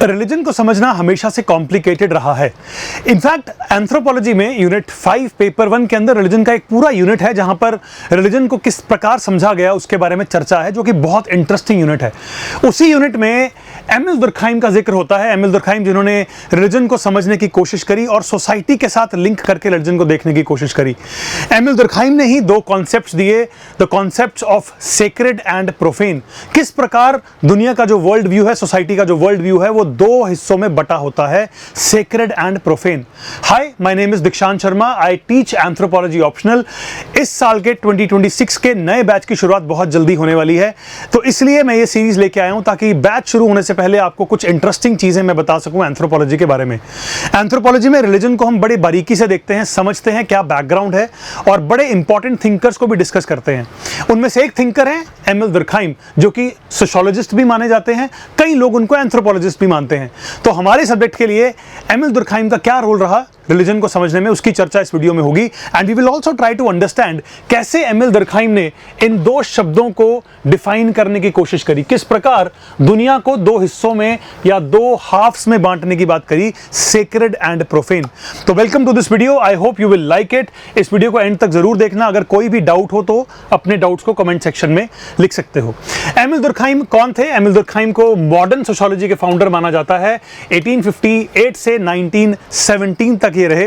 Religion को समझना हमेशा से कॉम्प्लिकेटेड रहा है। इनफैक्ट एंथ्रोपोलॉजी में यूनिट 5 पेपर 1 के अंदर रिलीजन का एक पूरा यूनिट है जहां पर रिलीजन को किस प्रकार समझा गया उसके बारे में चर्चा है, जो कि बहुत इंटरेस्टिंग यूनिट है। उसी यूनिट में एमिल दुर्कहाइम का जिक्र होता है। एमिल दुर्कहाइम जिन्होंने रिलीजन को समझने की कोशिश करी और सोसाइटी के साथ लिंक करके रिलीजन को देखने की कोशिश करी। एमिल दुर्कहाइम ने ही दो कॉन्सेप्ट्स दिए, the concepts of sacred and profane. किस प्रकार दुनिया का जो वर्ल्ड व्यू है, सोसाइटी का जो वर्ल्ड व्यू है, वो दो हिस्सों में बटा होता है, sacred and profane. Hi, my name is Dikshant Sharma, I teach anthropology optional. इस साल के 2026 के नए बैच की शुरुआत बहुत जल्दी होने वाली है, तो इसलिए मैं ये सीरीज लेके आया हूं ताकि बैच शुरू होने से पहले आपको कुछ इंटरेस्टिंग चीजें मैं बता सकूं एंथ्रोपोलॉजी के बारे में। एंथ्रोपोलॉजी में रिलीजन को हम बड़े बारीकी से देखते हैं, समझते हैं क्या बैकग्राउंड है और बड़े इंपॉर्टेंट थिंकर्स को भी डिस्कस करते हैं। उनमें से एक थिंकर है एमिल दुर्कहाइम, जो कि सोशियोलॉजिस्ट भी माने जाते हैं, कई लोग उनको एंथ्रोपोलॉजिस्ट भी मानते हैं। तो हमारे सब्जेक्ट के लिए एमिल दुर्कहाइम का क्या रोल रहा रिलीजन को समझने में, उसकी चर्चा इस वीडियो में होगी। And we will also try to understand कैसे एमिल दुर्कहाइम ने इन दो शब्दों को डिफाइन करने की कोशिश करी, किस प्रकार दुनिया को दो हिस्सों में या दो हाफ्स में बांटने की बात करी, सेक्रेड एंड प्रोफेन। तो welcome to this video, I hope you will like it. इस वीडियो को एंड तक जरूर देखना। अगर कोई भी डाउट हो तो अपने डाउट्स को कमेंट सेक्शन में लिख सकते हो। एमिल दुर्कहाइम कौन थे? एमिल दुर्कहाइम को मॉडर्न सोशियोलॉजी के फाउंडर माना जाता है। 1858 से 1917 तक ये रहे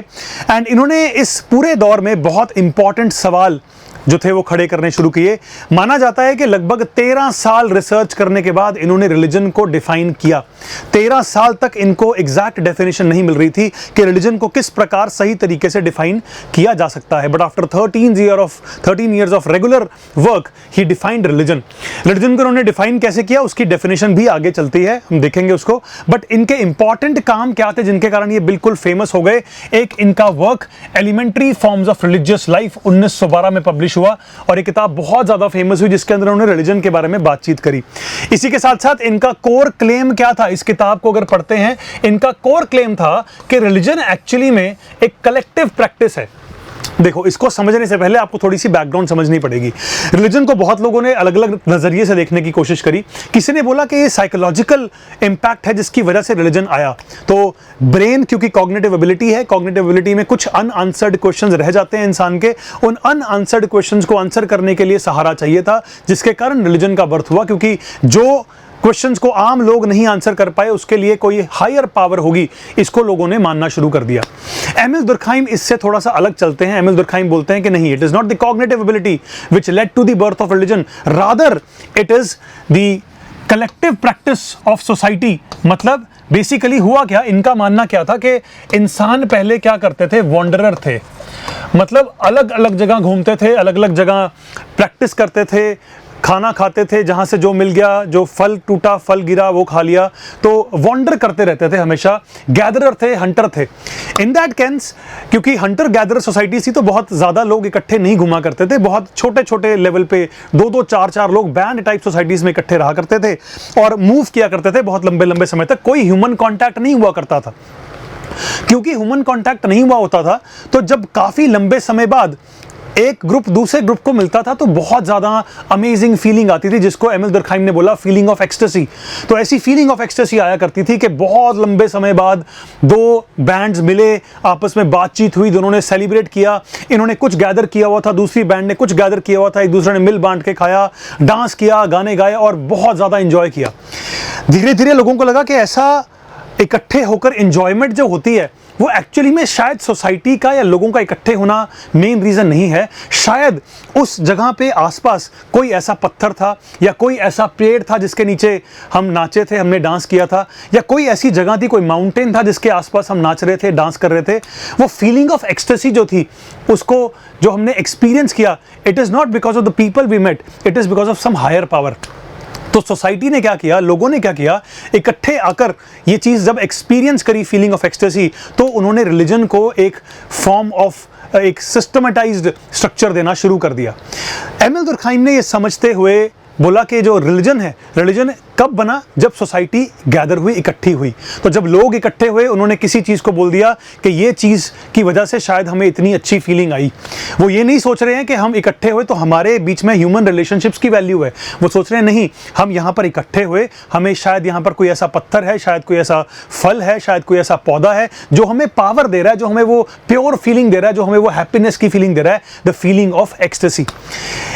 एंड इन्होंने इस पूरे दौर में बहुत इंपॉर्टेंट सवाल जो थे वो खड़े करने शुरू किए। माना जाता है कि लगभग 13 साल रिसर्च करने के बाद इन्होंने रिलीजन को डिफाइन किया। 13 साल तक इनको एग्जैक्ट डेफिनेशन नहीं मिल रही थी कि रिलीजन को किस प्रकार सही तरीके से डिफाइन किया जा सकता है। But after 13 years of regular work he defined religion. Religion को उन्होंने डिफाइन कैसे किया उसकी डेफिनेशन भी आगे चलती है, हम देखेंगे उसको। बट इनके इंपॉर्टेंट काम क्या थे जिनके कारण ये बिल्कुल फेमस हो गए? एक इनका work elementary forms of religious life 1912 में पब्लिश हुआ और ये किताब बहुत ज्यादा फेमस हुई जिसके अंदर उन्होंने रिलीजन के बारे में बातचीत करी। इसी के साथ साथ इनका कोर क्लेम क्या था? इस किताब को अगर पढ़ते हैं, इनका कोर क्लेम था कि रिलीजन एक्चुअली में एक कलेक्टिव प्रैक्टिस है। देखो, इसको समझने से पहले आपको थोड़ी सी बैकग्राउंड समझनी पड़ेगी। रिलीजन को बहुत लोगों ने अलग अलग नजरिए से देखने की कोशिश करी। किसी ने बोला कि ये साइकोलॉजिकल इंपैक्ट है जिसकी वजह से रिलीजन आया। तो ब्रेन, क्योंकि कॉग्निटिव एबिलिटी है, कॉग्निटिव एबिलिटी में कुछ अनआंसर्ड क्वेश्चंस रह जाते हैं इंसान के। उन अनआंसर्ड क्वेश्चंस को आंसर करने के लिए सहारा चाहिए था, जिसके कारण रिलीजन का बर्थ हुआ। क्योंकि जो क्वेश्चंस को आम लोग नहीं आंसर कर पाए उसके लिए कोई हायर पावर होगी, इसको लोगों ने मानना शुरू कर दिया। एमिल दुर्कहाइम इससे थोड़ा सा अलग चलते हैं। एमिल दुर्कहाइम बोलते हैं कि नहीं, it is not the cognitive ability which led to the birth of religion, rather it is the collective practice of society. मतलब बेसिकली हुआ क्या, इनका मानना क्या था कि इंसान पहले क्या करते थे, वॉन्डरर थे। मतलब अलग अलग जगह घूमते थे, अलग अलग जगह प्रैक्टिस करते थे, खाना खाते थे, जहाँ से जो मिल गया, जो फल टूटा, फल गिरा, वो खा लिया। तो वॉन्डर करते रहते थे हमेशा। गैदरर थे, हंटर थे। इन दैट केस, क्योंकि हंटर गैदरर सोसाइटी थी तो बहुत ज़्यादा लोग इकट्ठे नहीं घुमा करते थे। बहुत छोटे छोटे लेवल पे 2-2, 4-4 लोग बैंड टाइप सोसाइटीज़ में इकट्ठे रहा करते थे और मूव किया करते थे बहुत लंबे लंबे समय तक। कोई ह्यूमन कॉन्टैक्ट नहीं हुआ करता था। क्योंकि ह्यूमन कॉन्टैक्ट नहीं हुआ होता था तो जब काफ़ी लंबे समय बाद एक ग्रुप दूसरे ग्रुप को मिलता था तो बहुत ज़्यादा अमेजिंग फीलिंग आती थी, जिसको एमिल दुर्कहाइम ने बोला फीलिंग ऑफ एक्सटेसी। तो ऐसी फीलिंग ऑफ एक्सटेसी आया करती थी कि बहुत लंबे समय बाद दो बैंड्स मिले, आपस में बातचीत हुई, दोनों ने सेलिब्रेट किया। इन्होंने कुछ गैदर किया हुआ था, दूसरी बैंड ने कुछ गैदर किया हुआ था, एक दूसरे ने मिल बांट के खाया, डांस किया, गाने गाए और बहुत ज़्यादा इंजॉय किया। धीरे धीरे लोगों को लगा कि ऐसा इकट्ठे होकर इंजॉयमेंट जो होती है वो एक्चुअली में शायद सोसाइटी का या लोगों का इकट्ठे होना मेन रीज़न नहीं है। शायद उस जगह पे आसपास कोई ऐसा पत्थर था या कोई ऐसा पेड़ था जिसके नीचे हम नाचे थे, हमने डांस किया था, या कोई ऐसी जगह थी, कोई माउंटेन था जिसके आसपास हम नाच रहे थे, डांस कर रहे थे। वो फीलिंग ऑफ एक्सटेसी जो थी, उसको जो हमने एक्सपीरियंस किया, it is not because of the people we met, it is because of some higher power. तो सोसाइटी ने क्या किया, लोगों ने क्या किया, इकट्ठे आकर ये चीज़ जब एक्सपीरियंस करी फीलिंग ऑफ एक्सटेसी, तो उन्होंने रिलीजन को एक फॉर्म ऑफ एक सिस्टमेटाइज्ड स्ट्रक्चर देना शुरू कर दिया। एमिल दुर्कहाइम ने ये समझते हुए बोला कि जो रिलीजन है, रिलीजन कब बना? जब सोसाइटी गैदर हुई, इकट्ठी हुई। तो जब लोग इकट्ठे हुए, उन्होंने किसी चीज़ को बोल दिया कि ये चीज़ की वजह से शायद हमें इतनी अच्छी फीलिंग आई। वो ये नहीं सोच रहे हैं कि हम इकट्ठे हुए तो हमारे बीच में ह्यूमन रिलेशनशिप्स की वैल्यू है। वो सोच रहे हैं नहीं, हम यहाँ पर इकट्ठे हुए, हमें शायद यहाँ पर कोई ऐसा पत्थर है, शायद कोई ऐसा फल है, शायद कोई ऐसा पौधा है जो हमें पावर दे रहा है, जो हमें वो प्योर फीलिंग दे रहा है, जो हमें वो हैप्पीनेस की फीलिंग दे रहा है, द फीलिंग ऑफ एक्सटेसी।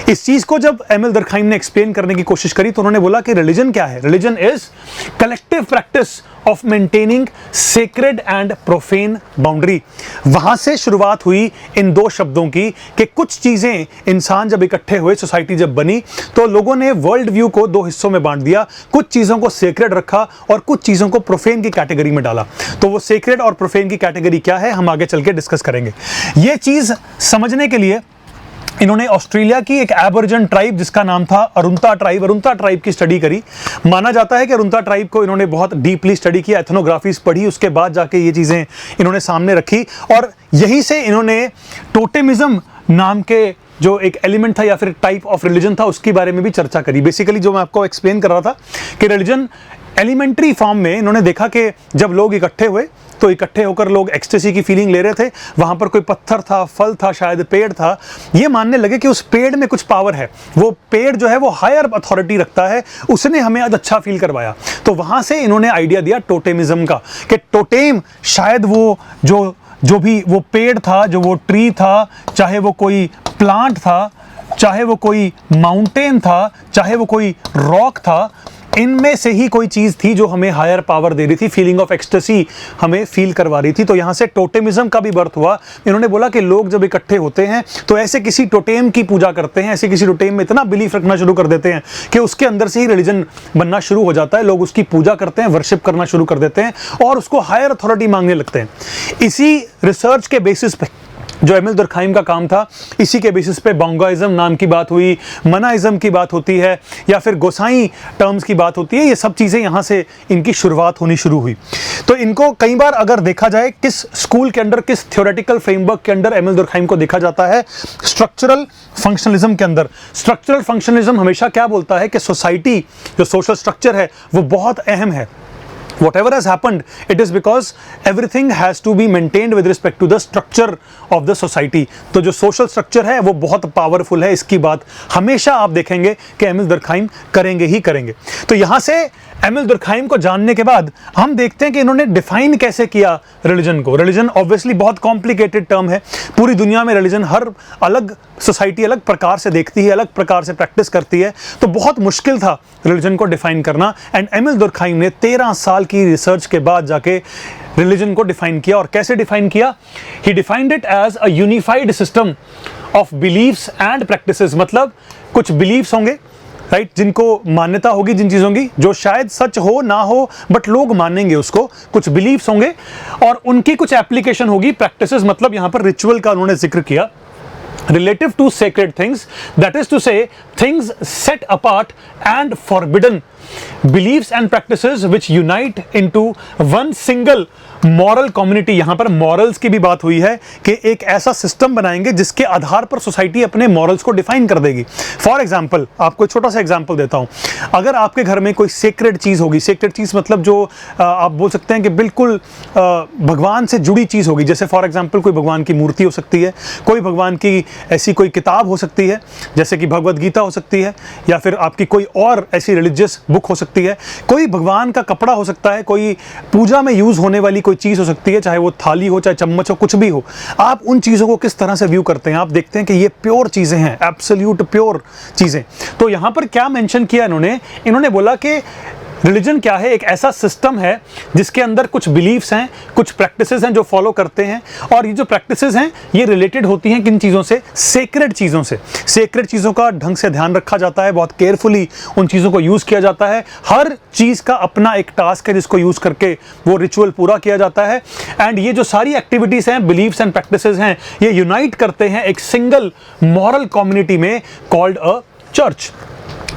इस चीज़ को जब एमिल दुर्कheim ने एक्सप्लेन करने की कोशिश करी तो उन्होंने बोला कि रिलीजन क्या है? Religion is collective practice of maintaining sacred and profane boundary. वहां से शुरुआत हुई इन दो शब्दों की कि कुछ चीजें, इंसान जब इकट्ठे हुए, सोसाइटी जब बनी, तो लोगों ने वर्ल्ड व्यू को दो हिस्सों में बांट दिया। कुछ चीजों को सेक्रेड रखा और कुछ चीजों को प्रोफेन की कैटेगरी में डाला। तो वो सेक्रेड और प्रोफेन की कैटेगरी क्या है, हम आगे चल के डिस्कस करेंगे। ये चीज समझने के लिए इन्होंने ऑस्ट्रेलिया की एक एबोरिजिन ट्राइब जिसका नाम था अरुंता ट्राइब की स्टडी करी। माना जाता है कि अरुंता ट्राइब को इन्होंने बहुत डीपली स्टडी किया, एथनोग्राफीज पढ़ी, उसके बाद जाके ये चीज़ें इन्होंने सामने रखी और यहीं से इन्होंने टोटेमिज्म नाम के जो एक एलिमेंट था या फिर टाइप ऑफ रिलीजन था उसके बारे में भी चर्चा करी। बेसिकली जो मैं आपको एक्सप्लेन कर रहा था कि रिलीजन एलिमेंट्री फॉर्म में इन्होंने देखा कि जब लोग इकट्ठे हुए तो इकट्ठे होकर लोग एक्सटेसी की फीलिंग ले रहे थे। वहाँ पर कोई पत्थर था, फल था, शायद पेड़ था। ये मानने लगे कि उस पेड़ में कुछ पावर है, वो पेड़ जो है वो हायर अथॉरिटी रखता है, उसने हमें आज अच्छा फील करवाया। तो वहाँ से इन्होंने आइडिया दिया टोटेमिज्म का कि टोटेम शायद वो जो भी वो पेड़ था, जो वो ट्री था, चाहे वो कोई प्लांट था, चाहे वो कोई माउंटेन था, चाहे वो कोई रॉक था, इनमें से ही कोई चीज़ थी जो हमें हायर पावर दे रही थी, फीलिंग ऑफ एक्सटेसी हमें फील करवा रही थी। तो यहाँ से टोटेमिज्म का भी बर्थ हुआ। इन्होंने बोला कि लोग जब इकट्ठे होते हैं तो ऐसे किसी टोटेम की पूजा करते हैं, ऐसे किसी टोटेम में इतना बिलीफ रखना शुरू कर देते हैं कि उसके अंदर से ही रिलीजन बनना शुरू हो जाता है। लोग उसकी पूजा करते हैं, वर्शिप करना शुरू कर देते हैं और उसको हायर अथॉरिटी मांगने लगते हैं। इसी रिसर्च के बेसिस पे जो एमिल दुर्कheim का काम था, इसी के बेसिस पे बोंगाइज्म नाम की बात हुई, मनाइज्म की बात होती है या फिर गोसाई टर्म्स की बात होती है। ये सब चीज़ें यहाँ से इनकी शुरुआत होनी शुरू हुई। तो इनको कई बार अगर देखा जाए किस स्कूल के अंदर, किस थ्योरेटिकल फ्रेमवर्क के अंदर एमिल दुर्कheim को देखा जाता है, स्ट्रक्चरल फंक्शनलिज्म के अंदर। स्ट्रक्चरल फंक्शनलिज्म हमेशा क्या बोलता है कि सोसाइटी जो सोशल स्ट्रक्चर है वो बहुत अहम है। Whatever has happened, it is because everything has to be maintained with respect to the structure of the society. तो जो social structure है वो बहुत powerful है, इसकी बात हमेशा आप देखेंगे कि एमिल दुर्कheim करेंगे ही करेंगे। तो यहाँ से एमिल दुर्कheim को जानने के बाद हम देखते हैं कि इन्होंने डिफाइन कैसे किया रिलीजन को। रिलीजन ऑब्वियसली बहुत कॉम्प्लिकेटेड टर्म है। पूरी दुनिया में रिलीजन हर अलग सोसाइटी अलग प्रकार से देखती है, अलग प्रकार से प्रैक्टिस करती है, तो बहुत मुश्किल था रिलीजन को डिफाइन करना। एंड एमिल दुर्कheim ने 13 साल की रिसर्च के बाद जाके रिलीजन को डिफाइन किया। और कैसे डिफाइन किया? He defined it as a unified system of beliefs and practices. मतलब कुछ बिलीव्स होंगे, राइट, जिनको मान्यता होगी जिन चीज़ों की, जो शायद सच हो ना हो बट लोग मानेंगे उसको। कुछ बिलीव्स होंगे और उनकी कुछ एप्लीकेशन होगी, प्रैक्टिसेस मतलब यहाँ पर रिचुअल का उन्होंने जिक्र किया। Relative to sacred things, that is to say things set apart and forbidden, beliefs and practices which unite into one single moral community। यहाँ पर morals की भी बात हुई है कि एक ऐसा सिस्टम बनाएंगे जिसके आधार पर सोसाइटी अपने morals को डिफाइन कर देगी। फॉर एग्जाम्पल, आपको छोटा सा एग्जाम्पल देता हूँ। अगर आपके घर में कोई सेक्रेड चीज़ होगी, सेक्रेड चीज़ मतलब जो आप बोल सकते हैं कि बिल्कुल भगवान से जुड़ी चीज़ होगी, जैसे फॉर एग्जाम्पल कोई भगवान की मूर्ति हो सकती है, कोई भगवान की ऐसी कोई किताब हो सकती है जैसे कि भगवद गीता हो सकती है, या फिर आपकी कोई और ऐसी रिलीजियस बुक हो सकती है, कोई भगवान का कपड़ा हो सकता है, कोई पूजा में यूज़ होने वाली कोई चीज़ हो सकती है, चाहे वो थाली हो, चाहे चम्मच हो, कुछ भी हो। आप उन चीज़ों को किस तरह से व्यू करते हैं? आप देखते हैं कि ये प्योर चीज़ें हैं, एब्सोल्यूट प्योर चीज़ें। तो यहाँ पर क्या मेंशन किया इन्होंने बोला कि रिलीजन क्या है? एक ऐसा सिस्टम है जिसके अंदर कुछ बिलीफ्स हैं, कुछ प्रैक्टिसेस हैं जो फॉलो करते हैं, और ये जो प्रैक्टिसेस हैं ये रिलेटेड होती हैं किन चीज़ों से? सेक्रेड चीज़ों से। सेक्रेड चीज़ों का ढंग से ध्यान रखा जाता है, बहुत केयरफुली उन चीज़ों को यूज़ किया जाता है। हर चीज़ का अपना एक टास्क है जिसको यूज़ करके वो रिचुअल पूरा किया जाता है। एंड ये जो सारी एक्टिविटीज़ हैं, बिलीफ्स एंड प्रैक्टिसेस हैं, ये यूनाइट करते हैं एक सिंगल मॉरल कम्युनिटी में कॉल्ड अ चर्च।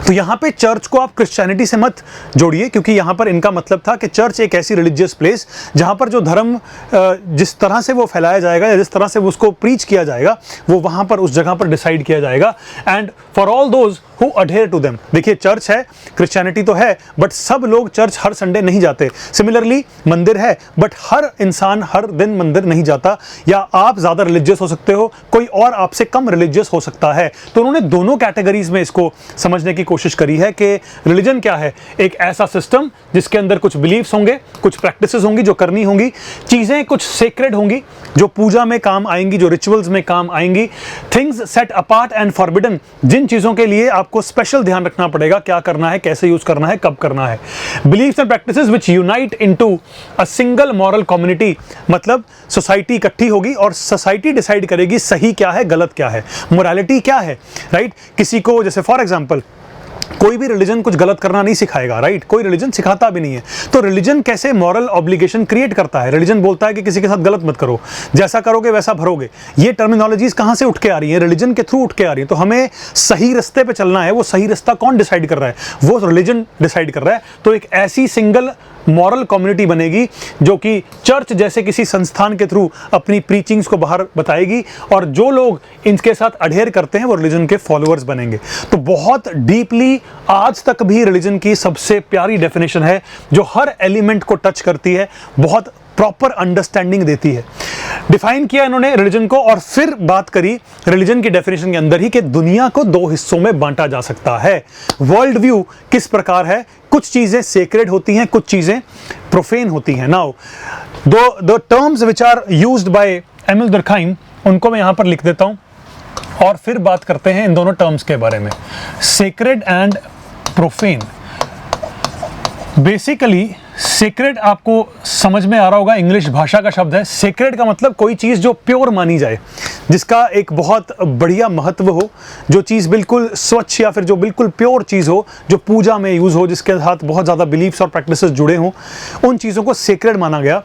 तो यहाँ पे चर्च को आप क्रिश्चियनिटी से मत जोड़िए, क्योंकि यहाँ पर इनका मतलब था कि चर्च एक ऐसी रिलीजियस प्लेस जहाँ पर जो धर्म जिस तरह से वो फैलाया जाएगा या जिस तरह से उसको प्रीच किया जाएगा वो वहाँ पर उस जगह पर डिसाइड किया जाएगा, and for all those who adhere to them. देखिए चर्च है, क्रिश्चियनिटी तो है, बट सब लोग चर्च हर संडे नहीं जाते। सिमिलरली मंदिर है, बट हर इंसान हर दिन मंदिर नहीं जाता, या आप ज़्यादा रिलीजियस हो सकते हो, कोई और आपसे कम रिलीजियस हो सकता है। तो उन्होंने दोनों कैटेगरीज में इसको समझने की कोशिश करी है कि रिलीजन क्या है, एक ऐसा सिस्टम जिसके अंदर कुछ बिलीव्स होंगे, कुछ प्रैक्टिसेस होंगी जो करनी होंगी, चीज़ें कुछ सेक्रेड होंगी जो पूजा में काम आएंगी, जो रिचुअल्स में काम आएंगी, things set apart and forbidden, जिन चीज़ों के लिए आपको स्पेशल ध्यान रखना पड़ेगा, क्या करना है, कैसे यूज करना है, कब करना है। Beliefs and practices which unite into a single moral community, मतलब सोसाइटी इकट्ठी होगी और सोसाइटी डिसाइड करेगी सही क्या है, गलत क्या है, मोरालिटी क्या है, राइट। किसी को जैसे फॉर एग्जांपल कोई भी रिलीजन कुछ गलत करना नहीं सिखाएगा, राइट, कोई रिलीजन सिखाता भी नहीं है। तो रिलीजन कैसे मॉरल ऑब्लिगेशन क्रिएट करता है? रिलीजन बोलता है कि किसी के साथ गलत मत करो, जैसा करोगे वैसा भरोगे। ये टर्मिनोलॉजीज कहाँ से उठ के आ रही है? रिलीजन के थ्रू उठ के आ रही है। तो हमें सही रास्ते पे चलना है, वो सही रास्ता कौन डिसाइड कर रहा है? वो रिलीजन डिसाइड कर रहा है। तो एक ऐसी सिंगल मॉरल कम्युनिटी बनेगी जो कि चर्च जैसे किसी संस्थान के थ्रू अपनी प्रीचिंग्स को बाहर बताएगी, और जो लोग इनके साथ अडहेयर करते हैं वो रिलीजन के फॉलोअर्स बनेंगे। तो बहुत डीपली आज तक भी रिलीजन की सबसे प्यारी डेफिनेशन है जो हर एलिमेंट को टच करती है, बहुत प्रॉपर अंडरस्टैंडिंग देती है। डिफाइन किया इन्होंने रिलीजन को, और फिर बात करी रिलीजन की डेफिनेशन के अंदर ही कि दुनिया को दो हिस्सों में बांटा जा सकता है। वर्ल्ड व्यू किस प्रकार है? कुछ चीजें सेक्रेड होती हैं, कुछ चीजें प्रोफेन होती हैं। Now the terms which are used by Emile Durkheim, उनको मैं यहां पर लिख देता हूं और फिर बात करते हैं इन दोनों टर्म्स के बारे में। Sacred and profane. Basically sacred आपको समझ में आ रहा होगा, इंग्लिश भाषा का शब्द है। सेक्रेड का मतलब कोई चीज़ जो प्योर मानी जाए, जिसका एक बहुत बढ़िया महत्व हो, जो चीज़ बिल्कुल स्वच्छ या फिर जो बिल्कुल प्योर चीज़ हो, जो पूजा में यूज़ हो, जिसके साथ बहुत ज़्यादा बिलीफ्स और प्रैक्टिसेस जुड़े हों, उन चीज़ों को सेक्रेड माना गया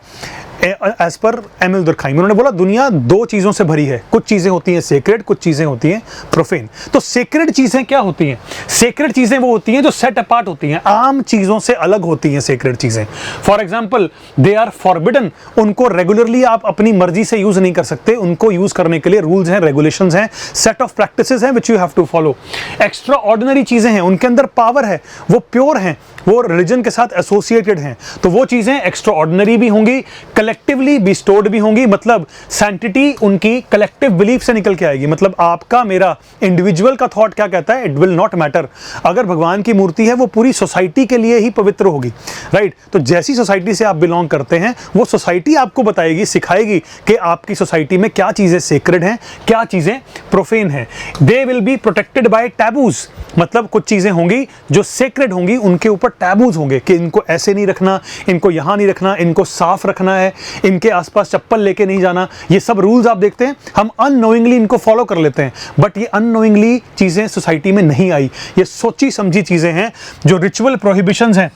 एज पर एमिल दुर्कहाइम। उन्होंने बोला दुनिया दो चीज़ों से भरी है, कुछ चीज़ें होती हैं सेक्रेड, कुछ चीज़ें होती हैं प्रोफेन। तो सेक्रेड चीज़ें क्या होती हैं? सेक्रेड चीज़ें वो होती हैं जो सेट अपार्ट होती हैं, आम चीज़ों से अलग होती हैं सेक्रेड चीज़ें। For example they are forbidden, उनको रेगुलरली आप अपनी मर्जी से यूज़ नहीं कर सकते, उनको यूज़ करने के लिए रूल्स हैं, रेगुलेशंस हैं, सेट ऑफ प्रैक्टिसेस हैं which you have to follow. Extraordinary चीज़ें हैं, उनके अंदर पावर है, वो प्योर हैं, वो रिलीजन के साथ एसोसिएटेड हैं, तो वो चीज़ें एक्स्ट्रा ऑर्डिनरी भी होंगी, कलेक्टिवली बिस्टोर्ड भी होंगी। मतलब सैंटिटी उनकी कलेक्टिव बिलीफ से निकल के आएगी। मतलब आपका मेरा इंडिविजुअल का थॉट क्या कहता है, इट विल नॉट मैटर। अगर भगवान की मूर्ति है वो पूरी सोसाइटी के लिए ही पवित्र होगी, राइट। तो जैसी सोसाइटी से आप बिलोंग करते हैं वो सोसाइटी आपको बताएगी, सिखाएगी कि आपकी सोसाइटी में क्या चीज़ें सेक्रेड हैं, क्या चीज़ें प्रोफेन हैं। They will be protected by taboos, मतलब कुछ चीज़ें होंगी जो सेक्रेड होंगी, उनके ऊपर टैबूज होंगे कि इनको ऐसे नहीं रखना, इनको यहाँ नहीं रखना, इनको साफ रखना है, इनके आसपास चप्पल लेके नहीं जाना। ये सब रूल्स आप देखते हैं, हम अननोइंगली इनको फॉलो कर लेते हैं, बट ये अननोइंगली चीज़ें सोसाइटी में नहीं आई, ये सोची समझी चीज़ें हैं। जो रिचुअल प्रोहिबिशंस हैं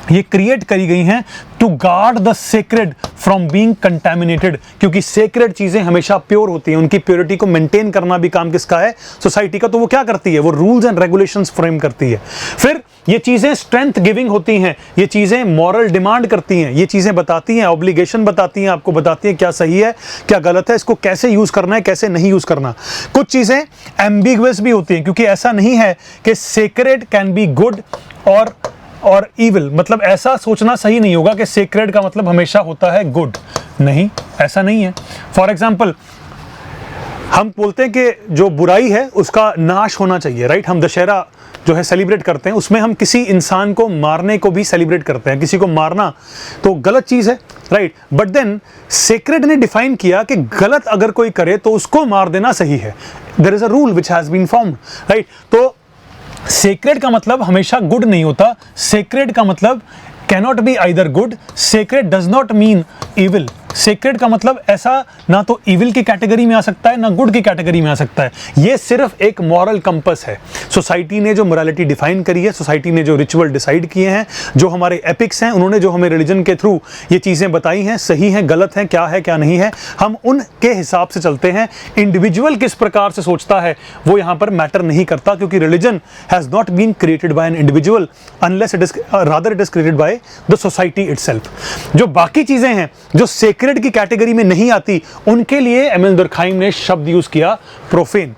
ये क्रिएट करी गई हैं to guard the sacred from being contaminated, क्योंकि सेक्रेड चीज़ें हमेशा प्योर होती हैं, उनकी प्योरिटी को मेंटेन करना भी काम किसका है? सोसाइटी का। तो वो क्या करती है? वो रूल्स एंड रेगुलेशंस फ्रेम करती है। फिर ये चीज़ें स्ट्रेंथ गिविंग होती हैं, ये चीज़ें मॉरल डिमांड करती हैं, ये चीज़ें बताती हैं, ऑब्लिगेशन बताती हैं, आपको बताती हैं क्या सही है क्या गलत है, इसको कैसे यूज़ करना है, कैसे नहीं यूज़ करना। कुछ चीज़ें एम्बिगुअस भी होती हैं, क्योंकि ऐसा नहीं है कि सेक्रेड कैन बी गुड और ईविल। मतलब ऐसा सोचना सही नहीं होगा कि सेक्रेड का मतलब हमेशा होता है गुड, नहीं, ऐसा नहीं है। फॉर एग्जाम्पल हम बोलते हैं कि जो बुराई है उसका नाश होना चाहिए, राइट। हम दशहरा जो है सेलिब्रेट करते हैं, उसमें हम किसी इंसान को मारने को भी सेलिब्रेट करते हैं। किसी को मारना तो गलत चीज़ है, राइट, बट देन सेक्रेड ने डिफाइन किया कि गलत अगर कोई करे तो उसको मार देना सही है। There is a rule which has been formed, right. तो सेक्रेड का मतलब हमेशा गुड नहीं होता, सेक्रेड का मतलब cannot be either good, sacred does not mean evil, sacred का मतलब ऐसा ना तो इविल की कैटेगरी में आ सकता है ना गुड की कैटेगरी में आ सकता है, ये सिर्फ एक मॉरल कंपस है। सोसाइटी ने जो मोरालिटी डिफाइन करी है, सोसाइटी ने जो रिचुअल डिसाइड किए हैं, जो हमारे एपिक्स हैं, उन्होंने जो हमें रिलीजन के थ्रू ये चीज़ें बताई हैं, सही हैं गलत हैं, क्या नहीं है, हम उनके हिसाब से चलते हैं। इंडिविजुअल किस प्रकार से सोचता है वो यहाँ पर मैटर नहीं करता, क्योंकि religion has not been created by an individual unless it is rather it is created by the society itself. जो बाकी चीज़ें हैं जो सेक्रेड की कैटेगरी में नहीं आती, उनके लिए एमिल दुर्कहाइम ने शब्द यूज किया प्रोफेन।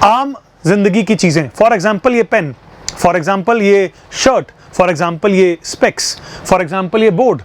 आम जिंदगी की चीजें, फॉर एग्जाम्पल ये पेन, फॉर एग्जाम्पल ये शर्ट, फॉर एग्जाम्पल ये स्पेक्स, फॉर एग्जाम्पल ये बोर्ड,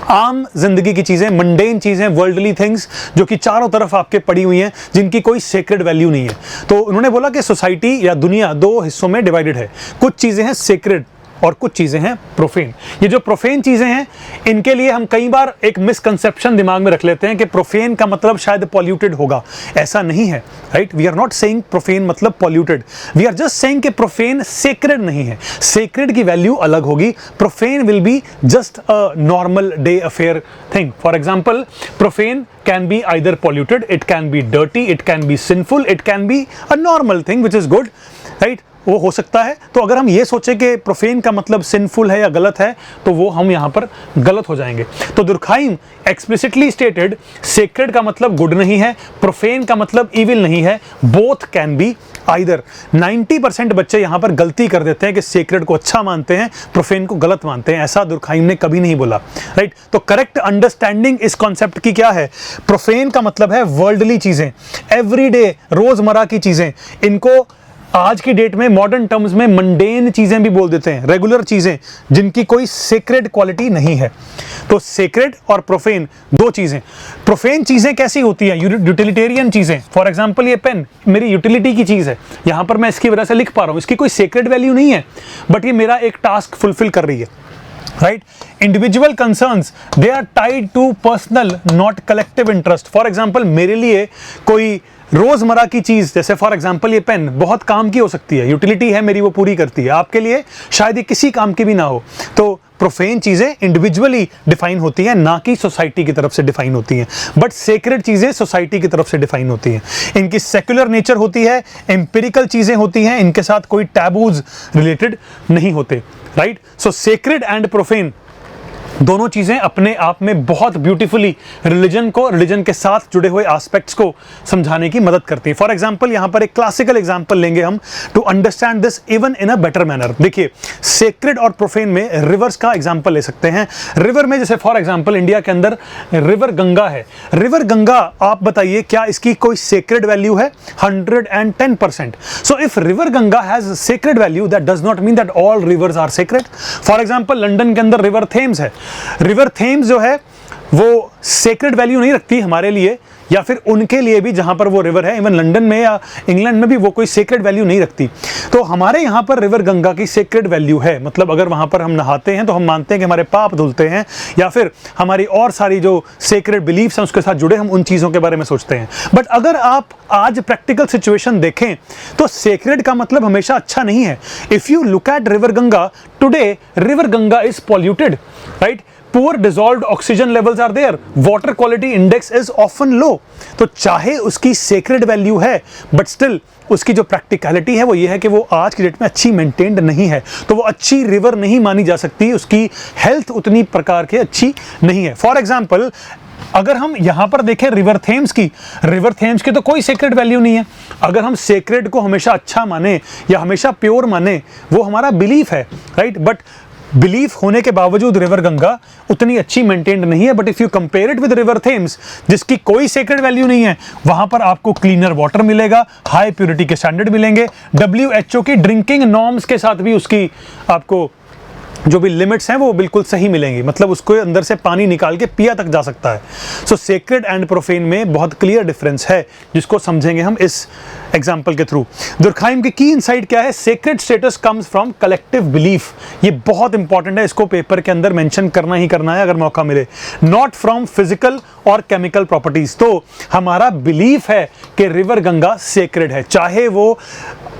आम जिंदगी की चीजें, मंडेन चीजें, वर्ल्डली थिंग्स जो कि चारों तरफ आपके पड़ी हुई हैं, जिनकी कोई सेक्रेड वैल्यू नहीं है। तो उन्होंने बोला कि सोसाइटी या दुनिया दो हिस्सों में डिवाइडेड है, कुछ चीजें हैं सेक्रेड और कुछ चीज़ें हैं प्रोफेन। ये जो प्रोफेन चीज़ें हैं, इनके लिए हम कई बार एक मिसकंसेप्शन दिमाग में रख लेते हैं कि प्रोफेन का मतलब शायद पॉल्यूटेड होगा। ऐसा नहीं है, right. We are not saying profane मतलब polluted, we are just saying कि प्रोफेन सेक्रेड नहीं है। सेक्रेड की वैल्यू अलग होगी, profane will be just a normal day affair thing. For example, profane can be either polluted, it can be dirty, it can be sinful, it can be a normal thing which is good, right? वो हो सकता है। तो अगर हम ये सोचें कि प्रोफेन का मतलब सिंफुल है या गलत है, तो वो हम यहाँ पर गलत हो जाएंगे। तो दुर्कहाइम एक्सप्लिसिटली स्टेटेड सेक्रेड का मतलब गुड नहीं है, प्रोफेन का मतलब इविल नहीं है, बोथ कैन बी आइदर। 90% बच्चे यहाँ पर गलती कर देते हैं कि सेक्रेड को अच्छा मानते हैं, प्रोफेन को गलत मानते हैं। ऐसा दुर्कहाइम ने कभी नहीं बोला, राइट। तो करेक्ट अंडरस्टैंडिंग इस कॉन्सेप्ट की क्या है? प्रोफेन का मतलब है वर्ल्डली चीजें, एवरीडे, रोजमर्रा की चीजें। इनको आज की डेट में मॉडर्न टर्म्स में मंडेन चीजें भी बोल देते हैं, रेगुलर चीजें जिनकी कोई सेक्रेड क्वालिटी नहीं है। तो सेक्रेड और प्रोफेन दो चीजें। प्रोफेन चीजें कैसी होती हैं? यूटिलिटेरियन चीजें। फॉर एग्जांपल ये पेन मेरी यूटिलिटी की चीज है, यहां पर मैं इसकी वजह से लिख पा रहा हूं, इसकी कोई सेक्रेड वैल्यू नहीं है, बट ये मेरा एक टास्क फुलफिल कर रही है, right. Individual concerns they are tied to personal not collective interest. For example मेरे लिए कोई रोजमर्रा की चीज, जैसे फॉर एग्जांपल ये पेन बहुत काम की हो सकती है, यूटिलिटी है मेरी, वो पूरी करती है, आपके लिए शायद ये किसी काम की भी ना हो। तो प्रोफेन चीजें इंडिविजुअली डिफाइन होती हैं, ना कि सोसाइटी की तरफ से डिफाइन होती हैं, बट सेक्रेड चीजें सोसाइटी की तरफ से डिफाइन होती हैं। इनकी सेक्युलर नेचर होती है, एम्पिरिकल चीजें होती हैं, इनके साथ कोई टैबूज रिलेटेड नहीं होते, right. So sacred and profane दोनों चीजें अपने आप में बहुत ब्यूटीफुली रिलीजन के साथ जुड़े हुए एस्पेक्ट्स को समझाने की मदद करती है। फॉर एग्जांपल यहां पर एक क्लासिकल एग्जांपल लेंगे हम to understand this even in a better manner. देखिए, सेक्रेड और प्रोफेन में रिवर्स का एग्जांपल ले सकते हैं। रिवर में जैसे फॉर एग्जांपल इंडिया के अंदर रिवर गंगा है। रिवर गंगा, आप बताइए क्या इसकी कोई सेक्रेड वैल्यू है? 110%। So if river Ganga has sacred value, that does not mean that all rivers are sacred. For example London के अंदर रिवर थेम्स है। रिवर थेम्स जो है वो सेक्रेड वैल्यू नहीं रखती हमारे लिए या फिर उनके लिए भी जहां पर वो रिवर है। इवन लंदन में या इंग्लैंड में भी वो कोई सेक्रेड वैल्यू नहीं रखती। तो हमारे यहाँ पर रिवर गंगा की सेक्रेड वैल्यू है, मतलब अगर वहां पर हम नहाते हैं तो हम मानते हैं कि हमारे पाप धुलते हैं, या फिर हमारी और सारी जो सेक्रेड बिलीफ्स हैं उसके साथ जुड़े हम उन चीज़ों के बारे में सोचते हैं। बट अगर आप आज प्रैक्टिकल सिचुएशन देखें तो सेक्रेड का मतलब हमेशा अच्छा नहीं है। If you look at river Ganga today, river Ganga is polluted, right. Poor dissolved oxygen levels are there, water quality index is often low। तो चाहे उसकी sacred value है, but still उसकी जो प्रैक्टिकलिटी है वो ये है कि वो आज की डेट में अच्छी मेंटेन्ड नहीं है, तो वो अच्छी रिवर नहीं मानी जा सकती, उसकी हेल्थ उतनी प्रकार की अच्छी नहीं है। फॉर एग्जाम्पल अगर हम यहाँ पर देखें रिवर थेम्स की तो कोई सेक्रेड वैल्यू नहीं है। अगर हम सेक्रेड को हमेशा अच्छा माने या हमेशा प्योर माने, वो हमारा बिलीफ है, राइट। बट बिलीफ होने के बावजूद रिवर गंगा उतनी अच्छी मेंटेन्ड नहीं है। But if you compare it with river Thames जिसकी कोई सेक्रेड वैल्यू नहीं है, वहां पर आपको क्लीनर वाटर मिलेगा, हाई प्योरिटी के स्टैंडर्ड मिलेंगे, WHO की ड्रिंकिंग नॉर्म्स के साथ भी उसकी आपको जो भी लिमिट्स हैं वो बिल्कुल सही मिलेंगी, मतलब उसको अंदर से पानी निकाल के पिया तक जा सकता है। सो सेक्रेड एंड प्रोफेन में बहुत क्लियर डिफरेंस है जिसको समझेंगे हम इस एग्जाम्पल के थ्रू। दुर्कहाइम की इनसाइट क्या है? Sacred status comes from collective belief. ये बहुत इंपॉर्टेंट है, इसको पेपर के अंदर मेंशन करना ही करना है अगर मौका मिले। नॉट फ्रॉम फिजिकल और केमिकल प्रॉपर्टीज। तो हमारा बिलीफ है कि रिवर गंगा सेक्रेड है, चाहे वो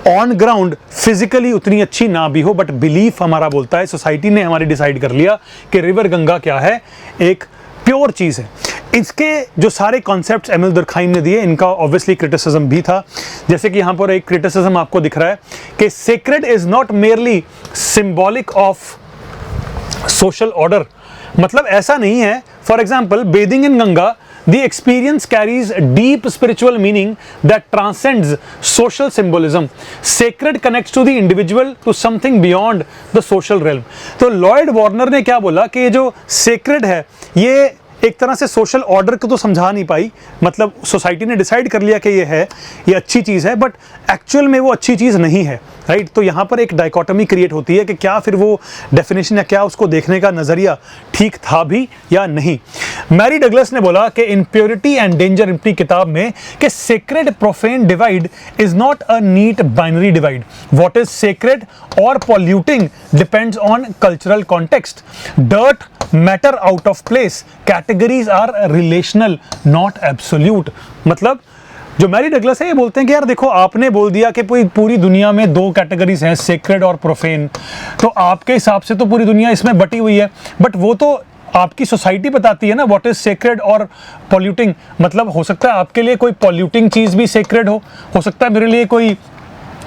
ऑन ग्राउंड फिजिकली उतनी अच्छी ना भी हो, बट बिलीफ हमारा बोलता है, सोसाइटी ने हमारी डिसाइड कर लिया कि रिवर गंगा क्या है, एक प्योर चीज़ है। इसके जो सारे कॉन्सेप्ट्स एमिल दुर्कहाइम ने दिए, इनका ऑब्वियसली क्रिटिसिज्म भी था। जैसे कि यहाँ पर एक क्रिटिसिज्म आपको दिख रहा है कि sacred is not merely symbolic of social order, मतलब ऐसा नहीं है। For example, bathing in Ganga, the experience carries deep spiritual meaning that transcends social symbolism. Sacred connects to the individual to something beyond the social realm. तो Lloyd Warner ने क्या बोला कि ये जो सेक्रेड है ये एक तरह से सोशल ऑर्डर को तो समझा नहीं पाई, मतलब सोसाइटी ने डिसाइड कर लिया कि ये अच्छी चीज़ है, बट एक्चुअल में वो अच्छी चीज़ नहीं है, राइट। तो यहाँ पर एक डाइकोटमी क्रिएट होती है कि क्या फिर वो डेफिनेशन या क्या उसको देखने का नज़रिया ठीक था भी या नहीं। मैरी डगलस ने बोला कि इन प्योरिटी एंड डेंजर अपनी किताब में कि sacred profane divide is not a neat binary divide. What is sacred और polluting depends on cultural context. Dirt, matter out of place, categories are relational not absolute. मतलब जो मैरी डगलस है ये बोलते हैं कि यार देखो, आपने बोल दिया कि पूरी दुनिया में दो कैटेगरीज हैं, सेक्रेड और प्रोफेन, तो आपके हिसाब से तो पूरी दुनिया इसमें बटी हुई है, बट वो तो आपकी सोसाइटी बताती है ना व्हाट इज सेक्रेड और पॉल्यूटिंग। मतलब हो सकता है आपके लिए कोई पॉल्यूटिंग चीज़ भी सेक्रेड हो सकता है मेरे लिए कोई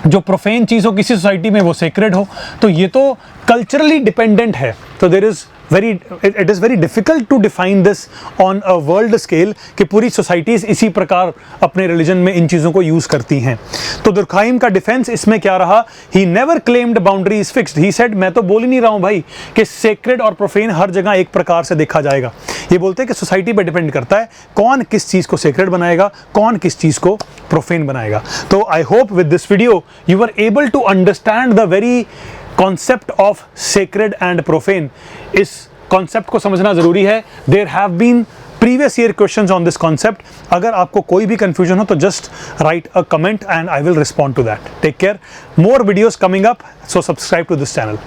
जो प्रोफेन चीज़ हो किसी सोसाइटी में वो सेक्रेड हो। तो ये तो कल्चरली डिपेंडेंट है। तो it is very difficult to define this on a world scale कि पूरी सोसाइटीज़ इसी प्रकार अपने रिलीजन में इन चीज़ों को यूज़ करती हैं। तो दुर्कहाइम का डिफेंस इसमें क्या रहा? He never claimed boundary is fixed. He said मैं तो बोल ही नहीं रहा हूँ भाई कि सेक्रेड और प्रोफेन हर जगह एक प्रकार से देखा जाएगा। ये बोलते हैं कि सोसाइटी पर डिपेंड करता है कौन किस चीज़ को सेक्रेड बनाएगा, कौन किस चीज़ को प्रोफेन बनाएगा। तो I hope with this video you are able to understand the very concept of sacred and profane. इस कॉन्सेप्ट को समझना जरूरी है। There have been previous year questions on this concept. अगर आपको कोई भी कंफ्यूजन हो तो just write a comment and I will respond to that. Take care. More videos coming up, so subscribe to this channel.